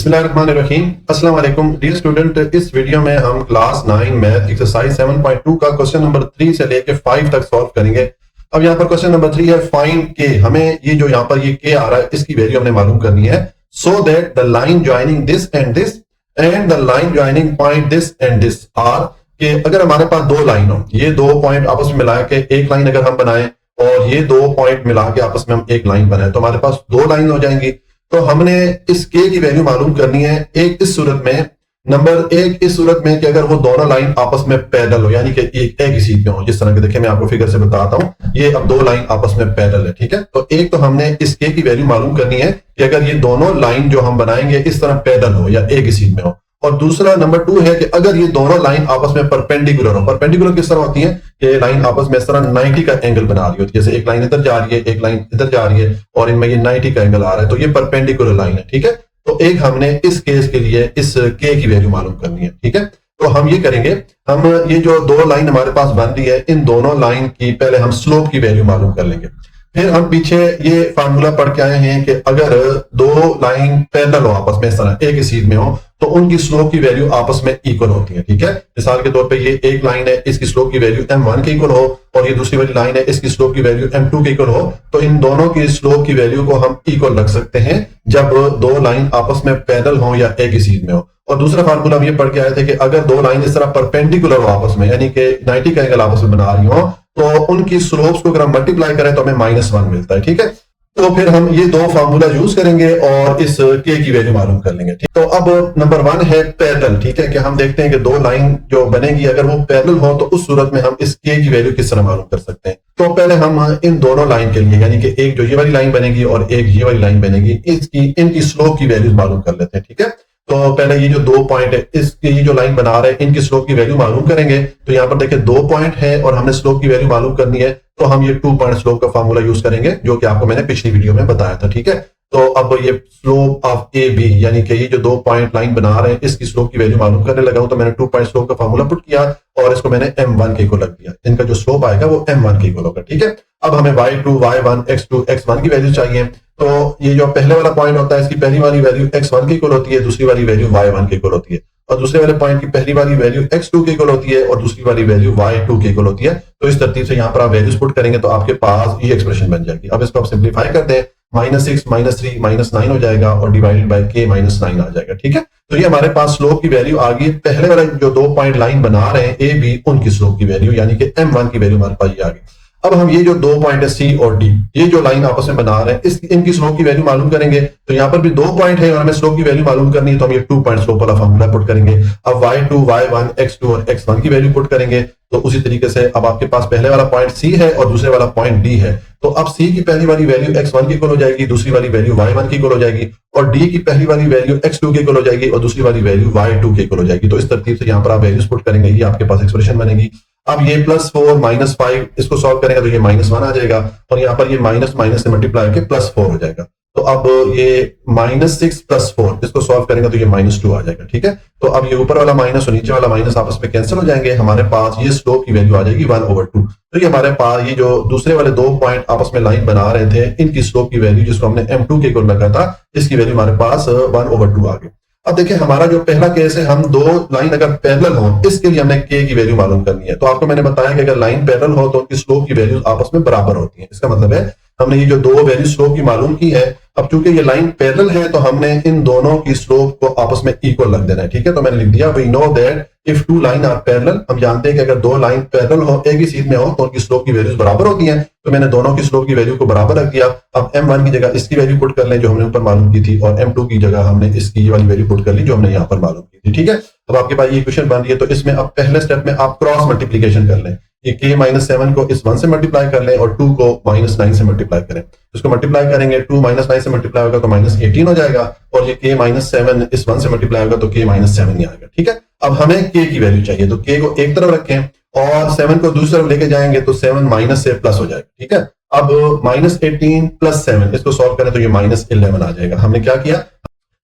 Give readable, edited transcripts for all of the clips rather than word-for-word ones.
बिस्मिल्लाहिर्रहमानिर्रहीम। अस्सलाम वालेकुम डियर स्टूडेंट। इस वीडियो में हम क्लास 9 मैथ एक्सरसाइज 7.2 का क्वेश्चन नंबर 3 से लेके 5 तक सॉल्व करेंगे। अब यहाँ पर क्वेश्चन नंबर 3 है फाइंड के। हमें ये जो यहाँ पर ये के आ रहा है इसकी वैल्यू हमने मालूम करनी है। So that the line joining this and the line joining point this and this are के अगर हमारे पास दो लाइन हो, ये दो पॉइंट आपस में मिला के एक लाइन अगर हम बनाएं और ये दो पॉइंट मिला के आपस में हम एक लाइन बनाए तो हमारे पास दो लाइन हो जाएंगी। तो हमने इस के की वैल्यू मालूम करनी है। एक इस सूरत में, नंबर एक इस सूरत में कि अगर वो दोनों लाइन आपस में पैरेलल हो, यानी कि एक ही सीध में हो। जिस तरह के देखिए मैं आपको फिगर से बताता हूं, ये अब दो लाइन आपस में पैरेलल है, ठीक है। तो एक तो हमने इस के की वैल्यू मालूम करनी है कि अगर ये दोनों लाइन जो हम बनाएंगे इस तरह पैरेलल हो या एक ही सीध में हो। और दूसरा नंबर 2 है कि अगर ये दोनों लाइन आपस में परपेंडिकुलर हो। परपेंडिकुलर किस तरह होती है कि लाइन आपस में इस तरह 90 का एंगल बना रही होती है। जैसे एक लाइन इधर जा रही है, एक लाइन इधर जा रही है और इनमें ये 90 का एंगल आ रहा है, तो ये परपेंडिकुलर लाइन है, ठीक है। तो एक हमने इस केस के लिए इस के की वैल्यू मालूम करनी है, ठीक है। तो हम ये करेंगे, हम ये जो दो लाइन हमारे पास बन रही है इन दोनों लाइन की पहले हम स्लोप की वैल्यू मालूम कर लेंगे। फिर हम पीछे ये फार्मूला पढ़ के आए हैं कि अगर दो लाइन पैरेलल हो आपस में इस तरह एक ही सीध में हो तो उनकी स्लोप की वैल्यू आपस में इक्वल होती है, ठीक है। मिसाल के तौर पे ये एक लाइन है, इसकी स्लोप की वैल्यू m1 के इक्वल हो और ये दूसरी वाली लाइन है, इसकी स्लोप की वैल्यू m2 के इक्वल हो। तो इन दोनों की स्लोप की वैल्यू को हम इक्वल रख सकते हैं जब दो लाइन आपस में पैरेलल हो या एक ही सीध में हो। और दूसरा फार्मूला हम ये पढ़ के आए थे कि अगर दो लाइन इस तरह परपेंडिकुलर हो आपस में, यानी कि 90 का एंगल आपस में बना रही हो, तो उनकी स्लोप्स को अगर हम मल्टीप्लाई करें तो हमें -1 मिलता है, ठीक है। तो फिर हम ये दो फार्मूला यूज करेंगे और इस के की वैल्यू मालूम कर लेंगे, ठीक। तो अब नंबर 1 है पैरेलल, ठीक है, कि हम देखते हैं कि दो लाइन जो बनेगी अगर वो पैरेलल हो तो उस सूरत में हम इस के की वैल्यू किस तरह मालूम कर सकते हैं। तो पहले हम इन दोनों लाइन के लिए, यानी कि एक जो ये वाली लाइन बनेगी और एक ये वाली लाइन बनेगी, इनकी स्लोप की वैल्यूज मालूम कर लेते हैं, ठीक है। तो पहले ये जो दो पॉइंट है इसकी ये जो लाइन बना रहे हैं इनकी स्लोप की वैल्यू मालूम करेंगे। तो यहाँ पर देखिए दो पॉइंट है और हमने स्लोप की वैल्यू मालूम करनी है, तो हम ये 2 पॉइंट स्लोप का फार्मूला यूज करेंगे जो कि आपको मैंने पिछली वीडियो में बताया था, ठीक है। तो अब ये स्लोप ऑफ ए बी, यानी कि ये जो दो पॉइंट लाइन बना रहे हैं इसकी स्लोप की वैल्यू मालूम करने लगा हूं, तो मैंने 2 पॉइंट स्लोप का फार्मूला पुट किया और इसको मैंने m1 के इक्वल रख दिया। इनका जो स्लोप आएगा वो m1 के इक्वल होगा, ठीक है। अब हमें y2, y1, x2, x1 की वैल्यू चाहिए। तो ये जो पहले वाला पॉइंट होता है इसकी पहली वाली वैल्यू x1 के इक्वल होती है, दूसरी वाली वैल्यू y1 के इक्वल होती है। और दूसरे वाले पॉइंट की पहली वाली वैल्यू x2 के इक्वल होती है और दूसरी वाली वैल्यू y2 के इक्वल होती है। तो इस तरतीब से यहाँ पर आप वैल्यूज पुट करेंगे तो आपके पास ये एक्सप्रेशन बन जाएगी। अब इसको आप सिंप्लीफाई कर दें, -6, -3, -9 हो जाएगा और डिवाइडेड बाय k -9 आ जाएगा, ठीक है। तो ये हमारे पास स्लोप की वैल्यू आ गई। पहले वाले जो दो पॉइंट लाइन बना रहे हैं ए बी, उनकी स्लोप की वैल्यू यानी कि m1 की वैल्यू हमारे पास ये आ गई। अब हम ये जो दो पॉइंट है सी और डी, ये जो लाइन आपस में बना रहे हैं इनकी स्लोप की वैल्यू मालूम करेंगे। तो यहाँ पर भी दो पॉइंट है और हमें स्लोप की वैल्यू मालूम करनी है, तो हम ये 2 पॉइंट स्लोप वाला फार्मूला पुट करेंगे। अब y2, y1, x2 और x1 की वैल्यू पुट करेंगे। तो उसी तरीके से अब आपके पास पहले वाला पॉइंट सी है और दूसरे वाला पॉइंट डी है। तो अब सी की पहली वाली वैल्यू x1 की इक्वल हो जाएगी, दूसरी वाली वैल्यू y1 की इक्वल हो जाएगी, और डी की पहली वाली वैल्यू x2 की इक्वल हो जाएगी और दूसरी वाली वैल्यू y2 की इक्वल हो जाएगी। तो इस तरतीब से यहाँ पर आप वैल्यूज पुट करेंगे, ये आपके पास एक्सप्रेशन बनेगी। अब ये +4 -5 इसको सॉल्व करेंगे तो ये -1 आ जाएगा और यहाँ पर ये माइनस से मल्टीप्लाई करके +4 हो जाएगा। तो अब ये -6 + 4 इसको सॉल्व करेंगे तो ये -2 आ जाएगा, ठीक है। तो अब ये ऊपर वाला माइनस और नीचे वाला माइनस आपस में कैंसिल हो जाएंगे। हमारे पास ये स्लोप की वैल्यू आ जाएगी 1/2। तो ये हमारे पास ये जो दूसरे वाले दो पॉइंट आपस में लाइन बना रहे थे इनकी स्लोप की वैल्यू जिसको हमने m2 के इक्वल रखा था, इसकी वैल्यू हमारे पास 1/2 आ गई। अब देखिए हमारा जो पहला केस है, हम दो लाइन अगर पैरेलल हो इसके लिए हमने के की वैल्यू मालूम करनी है। तो आपको मैंने बताया कि अगर लाइन पैरेलल हो तो उनकी स्लोप की वैल्यूज आपस में बराबर होती है। इसका मतलब है हमने ये जो दो वैल्यू स्लोप की मालूम की है, अब चूंकि ये लाइन पैरेलल है तो हमने इन दोनों की स्लोप को आपस में इक्वल रख देना है, ठीक है। तो मैंने लिख दिया we know that if two line are parallel, हम जानते हैं कि अगर दो लाइन पैरेलल हो एक ही सीध में हो तो उनकी स्लोप की वैल्यूज बराबर होती हैं। तो मैंने दोनों की स्लोप की वैल्यू को बराबर रख दिया। अब m1 की जगह इसकी वैल्यू पुट कर लें जो हमने ऊपर मालूम की थी, और m2 की जगह हमने इसकी वाली वैल्यू पुट कर ली जो हमने यहाँ पर मालूम की थी, ठीक है। अब आपके पास ये इक्वेशन बन रही है, तो इसमें अब पहले स्टेप में आप क्रॉस मल्टीप्लीकेशन कर लें। ये k -7 को इस 1 से मल्टीप्लाई कर लें और 2 को -9 से मल्टीप्लाई करें। इसको मल्टीप्लाई करेंगे, 2 -9 से मल्टीप्लाई होगा तो -18 हो जाएगा और ये k -7 इस 1 से मल्टीप्लाई होगा तो k -7 ही आएगा, ठीक है। अब हमें k की वैल्यू चाहिए, तो k को एक तरफ रखें और 7 को दूसरी तरफ लेके जाएंगे तो 7 माइनस से प्लस हो जाएगा, ठीक है। अब -18 + 7 इसको सॉल्व करें तो ये -11 आ जाएगा। हमने क्या किया,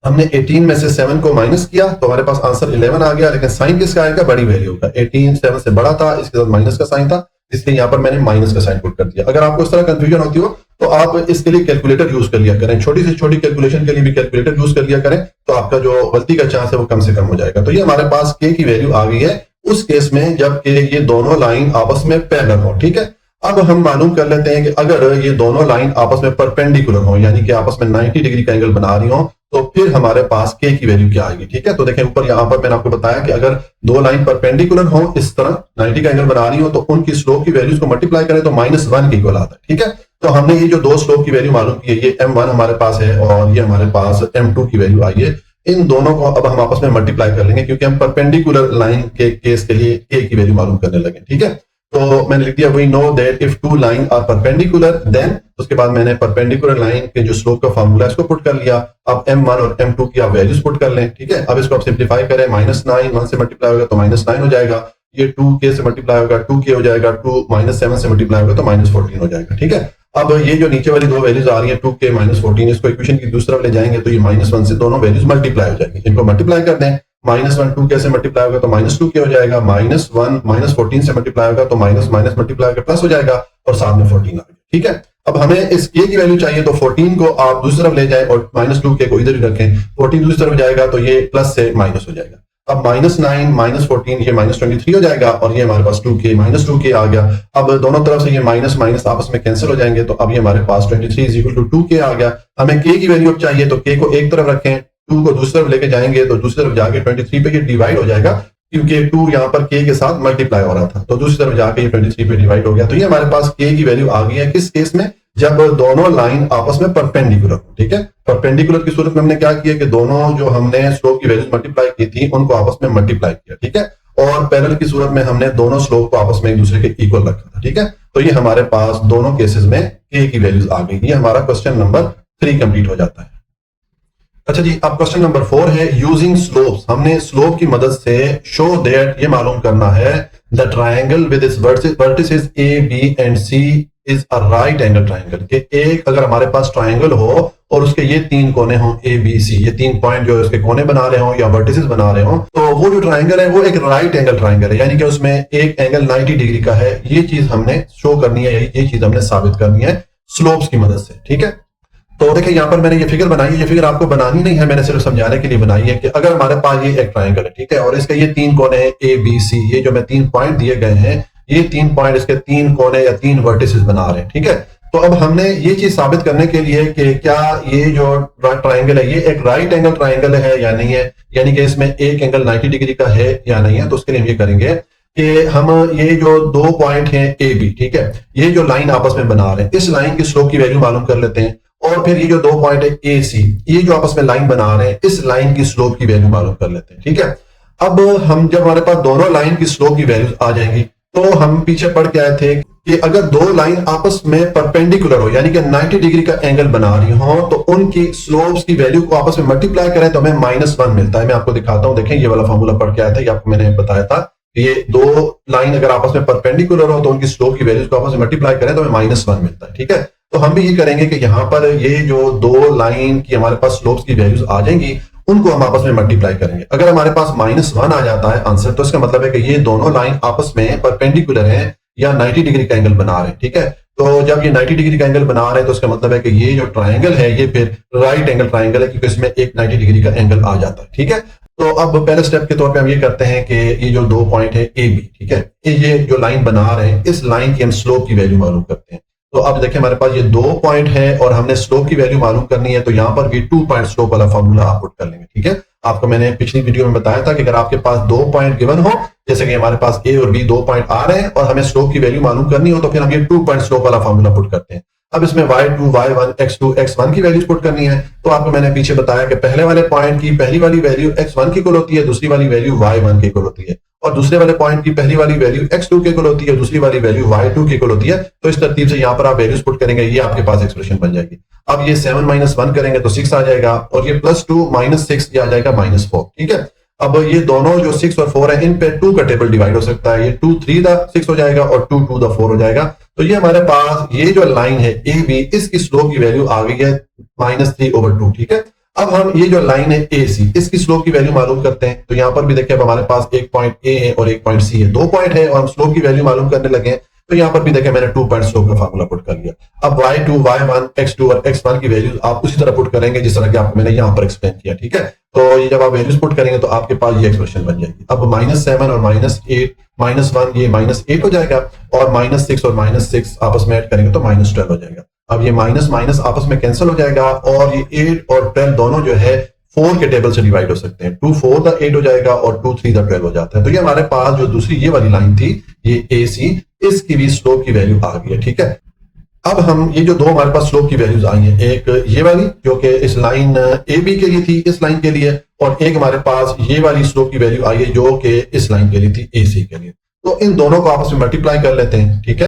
हमने 18 में से 7 को माइनस किया तो हमारे पास आंसर 11 आ गया, लेकिन साइन किसका आएगा, बड़ी वैल्यू का। 18 7 से बड़ा था, इसके साथ माइनस का साइन था, इसलिए यहाँ पर मैंने माइनस का साइन पुट कर दिया। अगर आपको इस तरह कंफ्यूजन होती हो तो आप इसके लिए कैलकुलेटर यूज कर लिया करें, छोटी से छोटी कैलकुलेशन के लिए भी कैलकुलेटर यूज कर लिया करें, तो आपका जो गलती का चांस है वो कम से कम हो जाएगा। तो ये हमारे पास के की वैल्यू आ गई है उस केस में जब के ये दोनों लाइन आपस में पैरेलल हो, ठीक है। अब हम मालूम कर लेते हैं कि अगर ये दोनों लाइन आपस में परपेंडिकुलर हो, यानी कि आपस में 90 डिग्री का एंगल बना रही हो, तो फिर हमारे पास के की वैल्यू क्या आएगी, ठीक है। तो देखें ऊपर यहां पर मैंने आपको बताया कि अगर दो लाइन परपेंडिकुलर हो, इस तरह 90 का एंगल बना रही हो, तो उनकी स्लोप की वैल्यूज को मल्टीप्लाई करें तो -1 के इक्वल आता है, ठीक है। तो हमने ये जो दो स्लोप की वैल्यू मालूम की है, ये m1 हमारे पास है और ये हमारे पास m2 की वैल्यू आई है। इन दोनों को अब हम आपस में मल्टीप्लाई कर लेंगे क्योंकि हम परपेंडिकुलर लाइन के केस के लिए के की वैल्यू मालूम करने लगे, ठीक है। तो मैंने लिख दिया we know that if two line are perpendicular then, उसके बाद मैंने परपेंडिकुलर लाइन के जो स्लोप का फार्मूला इसको पुट कर लिया। अब m1 और m2 की आप वैल्यूज पुट कर लें, ठीक है। अब इसको आप सिंप्लीफाई करें, -9 1 से मल्टीप्लाई होगा तो -9 हो जाएगा, ये 2k से मल्टीप्लाई होगा 2k हो जाएगा, 2 -7 से मल्टीप्लाई होगा तो -14 हो जाएगा, ठीक है। अब ये जो नीचे वाली दो वैल्यूज आ रही है 2k -14, इसको इक्वेशन की दूसरी तरफ ले जाएंगे तो ये -1 से दोनों वैल्यूज मल्टीप्लाई हो जाएंगी। इनको मल्टीप्लाई कर दें, -1 2k से मल्टीप्लाई होगा तो -2k हो जाएगा, -1 -14 से मल्टीप्लाई होगा तो माइनस मल्टीप्लाई होकर प्लस हो जाएगा और साथ में 14 आ गया, ठीक है। अब हमें इस k की वैल्यू चाहिए तो 14 को आप दूसरी तरफ ले जाएं और -2k को इधर ही रखें, 14 दूसरी तरफ जाएगा तो ये प्लस से माइनस हो जाएगा। अब -9 -14 ये -23 हो जाएगा और ये हमारे पास 2k -2k आ गया। अब दोनों तरफ से ये माइनस माइनस आपस में कैंसिल हो जाएंगे तो अब ये हमारे पास 23 = 2k आ गया। हमें k की वैल्यू अब चाहिए तो k को एक तरफ रखें, 2 को दूसरी तरफ लेके जाएंगे तो दूसरी तरफ जाके 23 पे ये डिवाइड हो जाएगा क्योंकि 2 यहाँ पर k के साथ मल्टीप्लाई हो रहा था, तो दूसरी तरफ जाके ये 23 पे डिवाइड हो गया। तो ये हमारे पास k की वैल्यू आ गई है किस केस में, जब दोनों लाइन आपस में परपेंडिकुलर हो, ठीक है। परपेंडिकुलर की सूरत में हमने क्या किया कि दोनों जो हमने स्लोप की वैल्यूज मल्टीप्लाई की थी उनको आपस में मल्टीप्लाई किया, ठीक है। और पैरेलल की सूरत में हमने दोनों स्लोप को आपस में एक दूसरे के इक्वल रखा था, ठीक है। तो ये हमारे पास दोनों केसेस में k की वैल्यूज आ गई। ये हमारा क्वेश्चन नंबर 3 कंप्लीट हो जाता है। अच्छा जी, अब क्वेश्चन नंबर 4 है यूजिंग स्लोप्स। हमने स्लोप की मदद से शो दैट ये मालूम करना है the triangle with its vertices a b and c is a right angle triangle. कि एक अगर हमारे पास ट्रायंगल हो और उसके ये तीन कोने हों a b c, ये तीन पॉइंट जो है उसके कोने बना रहे हो या वर्टिसेस बना रहे हो, तो वो जो ट्रायंगल है वो एक राइट एंगल ट्रायंगल है, यानी कि उसमें एक एंगल 90 डिग्री का है। ये चीज हमने शो करनी है, ये चीज हमने साबित करनी है स्लोप्स की मदद से, ठीक है। तो देखिए यहाँ पर मैंने ये फिगर बनाई है, ये फिगर आपको बनानी नहीं है, मैंने सिर्फ समझाने के लिए बनाई है कि अगर हमारे पास ये एक ट्रायंगल है, ठीक है, और इसके ये तीन कोने हैं a b c, ये जो मैं 3 पॉइंट दिए गए हैं, ये 3 पॉइंट इसके 3 कोने या 3 वर्टिसेस बना रहे हैं, ठीक है। तो अब हमने ये चीज साबित करने के लिए कि क्या ये जो ट्रायंगल है ये एक राइट एंगल ट्रायंगल है या नहीं है, यानी कि इसमें एक एंगल 90 डिग्री का है या नहीं है, तो उसके लिए हम ये करेंगे कि हम ये जो दो पॉइंट हैं a b, ठीक है, ये जो लाइन आपस में बना रहे हैं, इस लाइन की स्लोप की वैल्यू मालूम कर लेते हैं। और फिर ये जो दो पॉइंट है ए सी, ये जो आपस में लाइन बना रहे हैं, इस लाइन की स्लोप की वैल्यू मालूम कर लेते हैं, ठीक है। अब हम जब हमारे पास दोनों लाइन की स्लोप की वैल्यूज आ जाएंगी तो हम पीछे पढ़ के आए थे कि अगर दो लाइन आपस में परपेंडिकुलर हो, यानी कि 90 डिग्री का एंगल बना रही हो, तो उनकी स्लोप्स की वैल्यू को आपस में मल्टीप्लाई करें तो हमें -1 मिलता है। मैं आपको दिखाता हूं, देखें ये वाला फॉर्मूला पढ़ के आया था, ये आपको मैंने बताया था कि ये दो लाइन अगर आपस में परपेंडिकुलर हो तो उनकी स्लोप की वैल्यूज को आपस में मल्टीप्लाई करें तो हमें -1 मिलता है, ठीक है। तो हम भी ये करेंगे कि यहाँ पर ये जो दो लाइन की हमारे पास स्लोप्स की वैल्यूज आ जाएंगी उनको हम आपस में मल्टीप्लाई करेंगे। अगर हमारे पास -1 आ जाता है आंसर, तो इसका मतलब है कि ये दोनों लाइन आपस में परपेंडिकुलर हैं या 90 डिग्री का एंगल बना रहे हैं, ठीक है। तो जब ये 90 डिग्री का एंगल बना रहे हैं तो इसका मतलब है कि ये जो ट्रायंगल है ये फिर राइट एंगल ट्रायंगल है, क्योंकि इसमें एक 90 डिग्री का एंगल आ जाता है, ठीक है। तो अब पहले स्टेप के तौर पे हम ये करते हैं कि ये जो दो पॉइंट है ए बी, ठीक है, ये जो लाइन बना रहे हैं इस लाइन की हम स्लोप की वैल्यू मालूम करते हैं। तो अब देखिए हमारे पास ये दो पॉइंट है और हमने स्लोप की वैल्यू मालूम करनी है, तो यहाँ पर भी 2 पॉइंट स्लोप वाला फॉर्मूला आप पुट कर लेंगे, ठीक है। आपको मैंने पिछली वीडियो में बताया था कि अगर आपके पास 2 पॉइंट गिवन हो, जैसे कि हमारे पास ए और बी 2 पॉइंट आ रहे हैं और हमें स्लोप की वैल्यू मालूम करनी हो, तो फिर हम ये 2 पॉइंट स्लोप वाला फॉर्मूला पुट करते हैं। अब इसमें y2 y1 x2 x1 की वैल्यूज पुट करनी है। तो आपको मैंने पीछे बताया कि पहले वाले पॉइंट की पहली वाली वैल्यू x1 की इक्वल होती है, दूसरी वाली वैल्यू y1 की इक्वल होती है, और दूसरे वाले पॉइंट की पहली वाली वैल्यू x2 की इक्वल होती है, दूसरी वाली वैल्यू y2 की इक्वल होती है। तो इस तरतीब से यहाँ पर आप वैल्यूज पुट करेंगे, ये आपके पास एक्सप्रेशन बन जाएगी। अब ये 7 - 1 करेंगे तो 6 आ जाएगा, और ये +2 - 6 ये आ जाएगा -4, ठीक है। अब ये दोनों जो 6 और 4 है इन पे 2 का टेबल डिवाइड हो सकता है, ये 2 3 6 हो जाएगा और 2 2 4 हो जाएगा। तो ये हमारे पास ये जो लाइन है ए बी, इसकी स्लोप की वैल्यू आ गई है -3/2, ठीक है। अब हम ये जो लाइन है ए सी, इसकी स्लोप की वैल्यू मालूम करते हैं। तो यहाँ पर भी देखिए अब हमारे पास एक पॉइंट ए है और एक पॉइंट सी है, 2 पॉइंट है और हम स्लोप की वैल्यू मालूम करने लगे हैं। तो यहाँ पर भी देखें मैंने 2 पॉइंट स्लोप का फार्मूला पुट कर लिया। अब y2, y1, x2 और x1 की वैल्यूज आप उसी तरह पुट करेंगे जिस तरह की आपको मैंने यहाँ पर एक्सप्लेन किया, ठीक है। तो ये जब आप वैल्यूज पुट करेंगे तो आपके पास ये एक्सप्रेशन बन जाएगी। अब -7 और -8 -1 ये -8 हो जाएगा और -6 और -6 आपस में ऐड करेंगे तो -12 हो जाएगा। अब ये माइनस माइनस आपस में कैंसिल हो जाएगा और ये 8 और 12 दोनों जो है 4 के टेबल से डिवाइड हो सकते हैं। 2 4 द 8 हो जाएगा और 2 3 द 12 हो जाता है। तो ये हमारे पास जो दूसरी ये वाली लाइन थी ये AC, इसकी भी स्लोप की वैल्यू आ गई है, ठीक है। अब हम ये जो दो हमारे पास स्लोप की वैल्यूज आई हैं, एक ये वाली जो कि इस लाइन AB के लिए थी, इस लाइन के लिए, और एक हमारे पास ये वाली स्लोप की वैल्यू आई है जो कि इस लाइन के लिए थी, AC के लिए। तो इन दोनों को आपस में मल्टीप्लाई कर लेते हैं, ठीक है।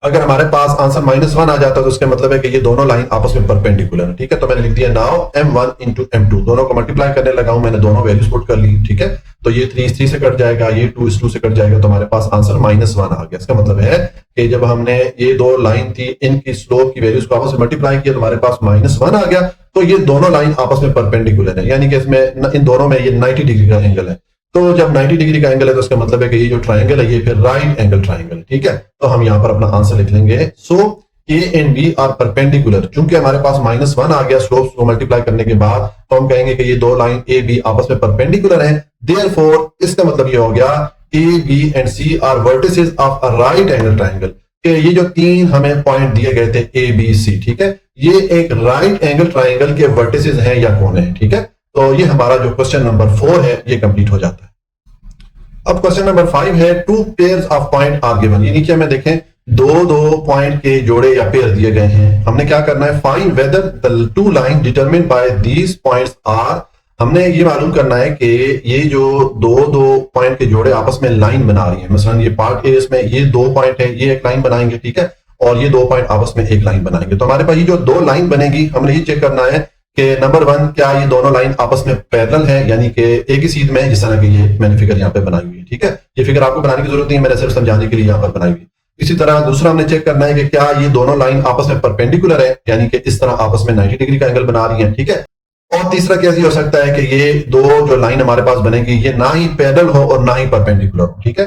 अगर हमारे पास आंसर -1 आ जाता है तो उसका मतलब है कि ये दोनों लाइन आपस में परपेंडिकुलर है, ठीक है। तो मैंने लिख दिया नाउ m1 into m2, दोनों को मल्टीप्लाई करने लगा हूं, मैंने दोनों वैल्यूज पुट कर ली, ठीक है। तो ये 3 इस 3 से कट जाएगा, ये 2 इस 2 से कट जाएगा, तो हमारे पास आंसर -1 आ गया। इसका मतलब है कि जब हमने ये दो लाइन थी इनकी स्लोप की वैल्यूज को आपस में मल्टीप्लाई किया तो हमारे पास -1 आ गया। तो ये दोनों लाइन आपस में परपेंडिकुलर है, यानी कि इसमें इन दोनों में ये 90 डिग्री का एंगल है। तो जब 90 डिग्री का एंगल है तो इसका मतलब है कि ये जो ट्रायंगल है ये फिर राइट एंगल ट्रायंगल, ठीक है। तो हम यहां पर अपना आंसर लिख लेंगे। So A and B are perpendicular. चूंकि हमारे पास -1 आ गया स्लोप्स को मल्टीप्लाई करने के बाद, तो हम कहेंगे कि ये दो लाइन A B आपस में परपेंडिकुलर हैं। देयरफॉर इसका मतलब ये हो गया A B and C are vertices of a right angle triangle, कि ये जो तीन हमें पॉइंट दिए गए थे A B C, ठीक है, ये एक राइट एंगल ट्रायंगल के वर्टिसेस हैं या कोने हैं, ठीक है। तो ये हमारा जो क्वेश्चन नंबर 4 है ये कंप्लीट हो जाता है। अब क्वेश्चन नंबर 5 है, 2 pairs of point are given. ये नीचे हमें देखें दो पॉइंट के जोड़े या पेयर दिए गए हैं। हमने क्या करना है, find whether the two line determined by these points are. हमने ये मालूम करना है कि ये जो दो पॉइंट के जोड़े आपस में लाइन बना रही है, मसलन ये पार्ट ए, इसमें ये 2 पॉइंट है, ये एक लाइन बनाएंगे, ठीक है, और ये 2 पॉइंट आपस में एक लाइन बनाएंगे। तो हमारे पास ये जो 2 लाइन बनेगी, हमने ये चेक करना है कि नंबर 1 क्या ये दोनों लाइन आपस में पैरेलल है, यानी कि एक ही सीध में, जिस तरह की ये मैंने फिगर यहाँ पे बनाई हुई है, ठीक है। ये फिगर आपको बनाने की जरूरत नहीं है, मैंने सिर्फ समझाने के लिए यहाँ पर बनाई हुई है। इसी तरह दूसरा हमने चेक करना है कि क्या ये दोनों लाइन आपस में परपेंडिकुलर है, यानी कि इस तरह आपस में 90 डिग्री का एंगल बना रही है, ठीक है। और तीसरा कैसे हो सकता है कि ये दो जो लाइन हमारे पास बनेगी ये ना ही पैरेलल हो और ना ही परपेंडिकुलर हो, ठीक है।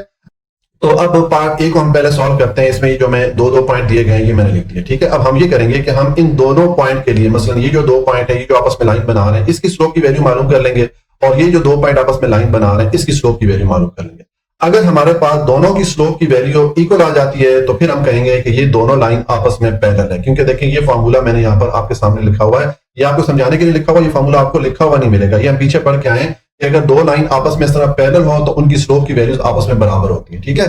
तो अब पार्ट ए को हम पहले सॉल्व करते हैं। इसमें ये जो मैं दो पॉइंट दिए गए हैं ये मैंने लिख दिए, ठीक है। अब हम ये करेंगे कि हम इन दोनों पॉइंट के लिए, मसलन ये जो 2 पॉइंट है, ये जो आपस में लाइन बना रहे हैं, इसकी स्लोप की वैल्यू मालूम कर लेंगे, और ये जो 2 पॉइंट आपस में लाइन बना रहे हैं इसकी स्लोप की वैल्यू मालूम कर लेंगे। अगर हमारे पास दोनों की स्लोप की वैल्यू इक्वल आ जाती है तो फिर हम कहेंगे कि ये दोनों लाइन आपस में पैरेलल है, क्योंकि देखिए ये फॉर्मूला मैंने यहाँ पर आपके सामने लिखा हुआ है, ये आपको समझाने के लिए लिखा हुआ, ये फॉर्मूला आपको लिखा हुआ नहीं मिलेगा, ये हम पीछे पढ़ के आए कि अगर 2 लाइन आपस में इस तरह पैरेलल हो तो उनकी स्लोप की वैल्यूज आपस में बराबर होती है, ठीक है।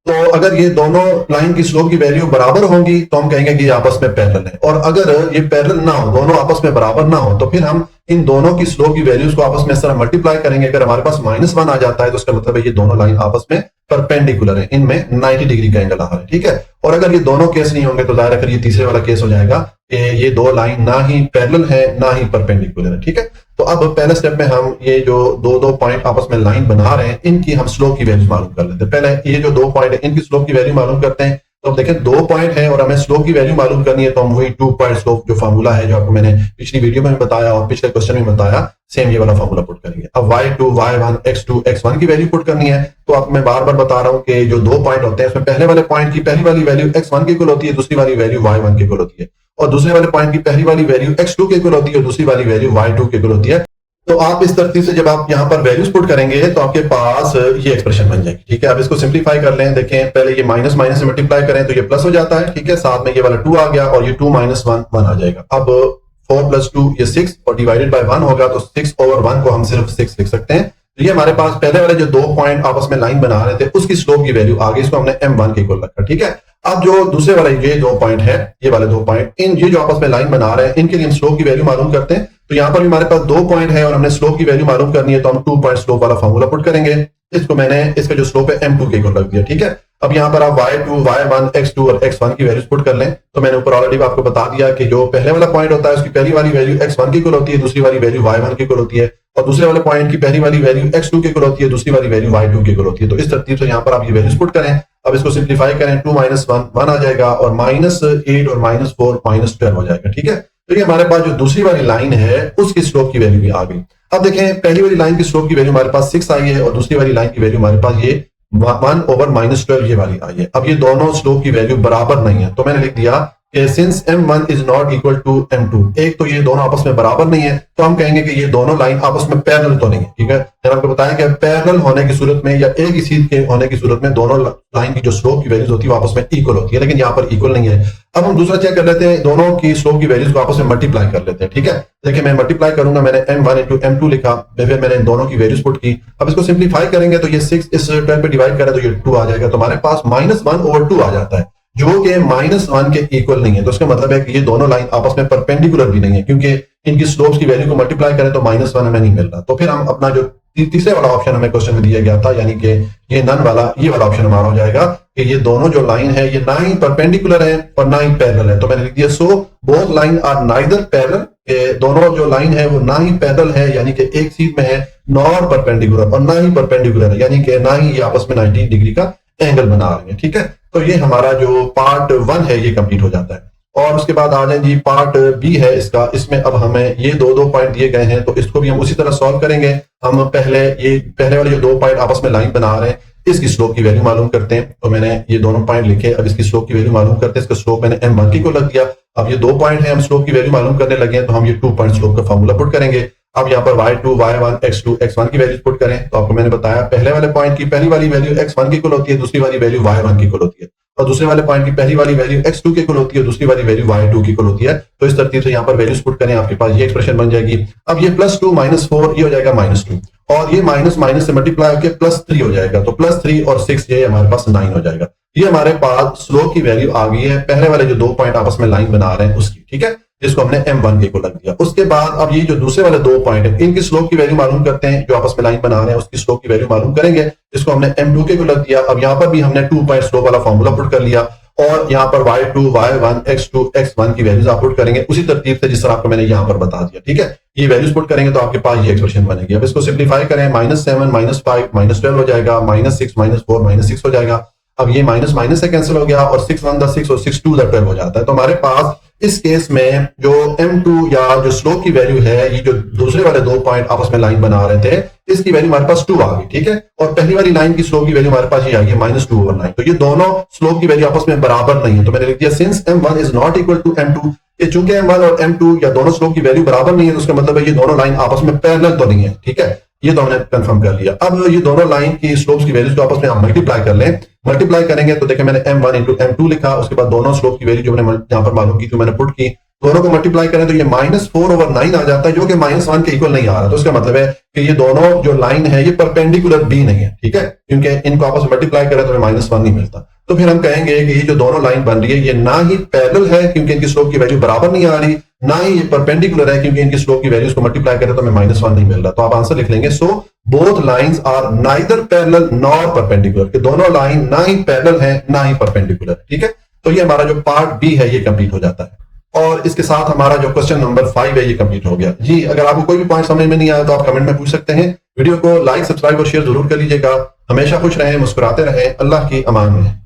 तो अगर ये दोनों लाइन की स्लोप की वैल्यू बराबर होंगी तो हम कहेंगे कि ये आपस में पैरेलल है, और अगर ये पैरेलल ना हो, दोनों आपस में बराबर ना हो, तो फिर हम इन दोनों की स्लोप की वैल्यूज को आपस में इस तरह मल्टीप्लाई करेंगे। अगर हमारे पास -1 आ जाता है तो उसका मतलब है ये दोनों लाइन आपस में परपेंडिकुलर है, इनमें 90 डिग्री का एंगल आ रहा है, ठीक है। और अगर ये दोनों केस नहीं होंगे तो जाहिर है फिर ये तीसरे वाला केस हो जाएगा कि ये 2 लाइन ना ही पैरेलल है ना ही परपेंडिकुलर है, ठीक है। तो अब पहले स्टेप में हम ये जो दो पॉइंट आपस में लाइन बना रहे हैं इनकी हम स्लोप की वैल्यू मालूम कर लेते हैं। पहले ये जो 2 पॉइंट है इनकी स्लोप की वैल्यू मालूम करते हैं। तो अब देखें 2 पॉइंट है और हमें स्लोप की वैल्यू मालूम करनी है, तो हम वही 2 पॉइंट स्लोप जो फार्मूला है जो आपको मैंने पिछली वीडियो में बताया और पिछले क्वेश्चन में बताया, सेम ये वाला फार्मूला पुट करेंगे। अब y2, y1, x2, x1 की वैल्यू पुट करनी है। तो अब मैं बार बार बता रहा हूं कि जो 2 पॉइंट होते हैं उसमें पहले वाले पॉइंट की पहली वाली वैल्यू x1 के इक्वल होती है, दूसरी वाली वैल्यू y1 के इक्वल होती है, और दूसरे वाले पॉइंट की पहली वाली वैल्यू x2 के इक्वल होती है और दूसरी वाली वैल्यू y2 के इक्वल होती है। तो आप इस तरतीब से जब आप यहां पर वैल्यूज पुट करेंगे तो आपके पास ये एक्सप्रेशन बन जाएगी, ठीक है। अब इसको सिंपलीफाई कर लें। देखें पहले ये माइनस माइनस से मल्टीप्लाई करें तो ये प्लस हो जाता है, ठीक है, साथ में ये वाला 2 आ गया और ये 2 - 1 1 आ जाएगा। अब 4 + 2 ये 6 और डिवाइडेड बाय 1 होगा, तो 6/1 को हम सिर्फ 6 लिख सकते हैं। तो ये हमारे पास पहले वाले जो 2 पॉइंट आपस में लाइन बना रहे थे उसकी स्लोप की वैल्यू आ गई, इसको हमने m1 के इक्वल रखा, ठीक है। अब जो दूसरे वाले ये 2 पॉइंट है, ये वाले 2 पॉइंट, इन ये जो आपस में लाइन बना रहे हैं इनके लिए हम स्लोप की वैल्यू मालूम करते हैं। तो यहां पर भी हमारे पास 2 पॉइंट है और हमने स्लोप की वैल्यू मालूम करनी है, तो हम 2 पॉइंट स्लोप वाला फॉर्मूला पुट करेंगे। इसको मैंने इसका जो स्लोप है m2 के इक्वल रख दिया, ठीक है। अब यहाँ पर आप y2, y1, x2 और x1 की वैल्यूज पुट कर लें। तो मैंने ऊपर ऑलरेडी आपको बता दिया कि जो पहले वाला पॉइंट होता है उसकी पहली वाली वैल्यू x1 की इक्वल होती है, दूसरी वाली वैल्यू y1 की इक्वल होती है, और दूसरे वाले पॉइंट की पहली वाली वैल्यू x2 की इक्वल होती है, दूसरी वाली वैल्यू y2 की इक्वल होती है। तो इस तरतीब से यहाँ पर आप ये वैल्यूज पुट करें। अब इसको सिंप्लीफाई करें, 2 - 1 1 आ जाएगा और -8 और -4 -12 हो जाएगा, ठीक है। तो ये हमारे पास जो दूसरी वाली लाइन है उसकी स्लोप की वैल्यू भी आ गई। अब देखें पहली वाली लाइन की स्लोप की वैल्यू हमारे पास 6 आई है और दूसरी वाली लाइन की वैल्यू हमारे पास ये 1/-12 ये वाली आई है। अब ये दोनों स्लोप की वैल्यू बराबर नहीं है, तो मैंने लिख दिया कि since m1 is not equal to m2, एक तो ये दोनों आपस में बराबर नहीं है, तो हम कहेंगे कि ये दोनों लाइन आपस में पैरेलल तो नहीं है। ठीक है, मैंने आपको बताया कि पैरेलल होने की सूरत में या एक ही चीज के होने की सूरत में दोनों लाइन की जो स्लोप की वैल्यूज होती है वो आपस में इक्वल होती है, लेकिन यहाँ पर इक्वल नहीं है। अब हम दूसरा चेक कर लेते हैं, दोनों की स्लोप की वैल्यूज को आपस में मल्टीप्लाई कर लेते हैं। ठीक है, देखिए मैं मल्टीप्लाई करूंगा, मैंने m1 इंटू m2 लिखा, फिर मैंने इन दोनों की वैल्यूज पुट की। अब इसको सिंप्लीफाई करेंगे तो ये 6 इस 12 पे डिवाइड करें तो ये 2 आ जाएगा, तो हमारे पास -1/2 आ जाता है, जो कि -1 के इक्वल नहीं है। तो इसका मतलब है कि ये दोनों लाइन आपस में परपेंडिकुलर भी नहीं है, क्योंकि इनकी स्लोप्स की वैल्यू को मल्टीप्लाई करें तो -1 हमें नहीं मिल रहा। तो फिर हम अपना जो तीसरे वाला ऑप्शन हमें क्वेश्चन में दिया गया था, यानी कि ये नन वाला, ये वाला ऑप्शन हमारा हो जाएगा कि ये दोनों जो लाइन है ये ना ही परपेंडिकुलर है और ना ही पैरेलल है। तो मैंने लिख दिया so both line are neither parallel, के दोनों जो लाइन है वो ना ही पैरेलल है यानी कि एक सीध में है, नॉर परपेंडिकुलर और ना ही परपेंडिकुलर है यानी कि ना ही ये आपस में 90 डिग्री का एंगल बना रहे हैं। ठीक है, तो ये हमारा जो पार्ट 1 है ये कंप्लीट हो जाता है। और उसके बाद आ जाए जी पार्ट बी है इसका, इसमें अब हमें ये दो पॉइंट दिए गए हैं, तो इसको भी हम उसी तरह सॉल्व करेंगे। हम पहले वाले जो 2 पॉइंट आपस में लाइन बना रहे हैं इसकी स्लोप की वैल्यू मालूम करते हैं। तो मैंने ये दोनों पॉइंट लिखे, अब इसकी स्लोप की वैल्यू मालूम करते हैं। इसका स्लोप मैंने m1 को लग दिया। अब ये 2 पॉइंट है, हम स्लोप की वैल्यू मालूम करने लगे हैं, तो हम ये 2 पॉइंट स्लोप का फॉर्मूला पुट करेंगे। अब यहाँ पर y2, y1, x2, x1 की वैल्यू पुट करें, तो आपको मैंने बताया पहले वाले पॉइंट की पहली वाली वैल्यू x1 की इक्वल होती है, दूसरी वाली वैल्यू y1 की इक्वल होती है, और दूसरे वाले पॉइंट की पहली वाली वैल्यू x2 की इक्वल होती है, दूसरी वाली वैल्यू y2 की इक्वल होती है। तो इस तरतीब से यहाँ पर वैल्यूज पुट करें, आपके पास ये एक्सप्रेशन बन जाएगी। अब ये +2 -4 ये हो जाएगा -2, और ये माइनस से मल्टीप्लाई होकर +3 हो जाएगा, तो +3 और 6 ये हमारे पास 9 हो जाएगा। ये हमारे पास स्लोप की वैल्यू आ गई है पहले वाले जो 2 पॉइंट आपस में लाइन बना रहे हैं उसकी। ठीक है, जिसको हमने m1 को लग दिया। उसके बाद अब ये जो दूसरे वाले 2 पॉइंट है इनकी स्लोप की वैल्यू मालूम करते हैं, जो आपस में लाइन बना रहे हैं उसकी स्लोप की वैल्यू मालूम करेंगे, जिसको हमने m2 को लग दिया। अब यहाँ पर भी हमने 2 पॉइंट स्लोप वाला फॉर्मूला पुट कर लिया, और यहाँ पर y2, y1, x2, x1 की वैल्यूज आप पुट करेंगे उसी तरतीब से जिस तरह आपको मैंने यहाँ पर बता दिया। ठीक है, ये वैल्यूज पुट करेंगे तो आपके पास ये एक्सप्रेशन बनेगी। अब इसको सिंप्लीफाई करें, -7, -5, -12 हो जाएगा, -6, -4, -6 हो जाएगा। अब ये माइनस माइनस से कैंसिल हो गया, और 6 1 6 और 6 2 12 हो जाता है। तो हमारे पास इस केस में जो m2 या जो स्लोप की वैल्यू है, ये जो दूसरे वाले 2 पॉइंट आपस में लाइन बना रहे थे इसकी वैल्यू हमारे पास 2 आ गई। ठीक है, और पहली वाली लाइन की स्लोप की वैल्यू हमारे पास ये आ गई -2/9। तो ये दोनों स्लोप की वैल्यू आपस में बराबर नहीं है, तो मैंने लिख दिया since m1 is not equal to m2, ये चूंकि m1 और m2 या दोनों स्लोप की वैल्यू बराबर नहीं है, तो उसका मतलब है ये दोनों लाइन आपस में पैरेलल तो नहीं है। ठीक है, ये तो हमने कंफर्म कर लिया। अब ये दोनों लाइन की स्लोप्स की वैल्यूज को आपस में हम मल्टीप्लाई कर लें। मल्टीप्लाई करेंगे तो देखिए मैंने m1 इंटू m2 लिखा, उसके बाद दोनों स्लोप की वैल्यू जो मैंने यहाँ पर मालूम की थी मैंने पुट की, दोनों को मल्टीप्लाई करें तो ये -4/9 आ जाता है, जो कि -1 के इक्वल नहीं आ रहा। तो इसका मतलब है कि ये दोनों जो लाइन है ये परपेंडिकुलर भी नहीं है। ठीक है, क्योंकि इनको आपस में मल्टीप्लाई करें तो हमें -1 नहीं मिलता। तो फिर हम कहेंगे कि ये जो दोनों लाइन बन रही है ये ना ही पैरेलल है क्योंकि इनकी स्लोप की वैल्यू बराबर नहीं आ रही, ना ही ये परपेंडिकुलर है क्योंकि इनकी स्लोप की वैल्यूज को मल्टीप्लाई करें तो हमें -1 नहीं मिल रहा। तो आप आंसर लिख लेंगे so both lines are neither parallel nor perpendicular, कि दोनों लाइन ना ही पैरेलल है ना ही परपेंडिकुलर। ठीक है, तो ये हमारा जो पार्ट बी है ये कंप्लीट हो जाता है, और इसके साथ हमारा जो क्वेश्चन नंबर 5 है ये कंप्लीट हो गया। जी, अगर आपको कोई भी पॉइंट समझ में नहीं आया तो आप कमेंट में पूछ सकते हैं। वीडियो को लाइक, सब्सक्राइब और शेयर जरूर कर लीजिएगा। हमेशा खुश रहें, मुस्कुराते रहें। अल्लाह की अमान में।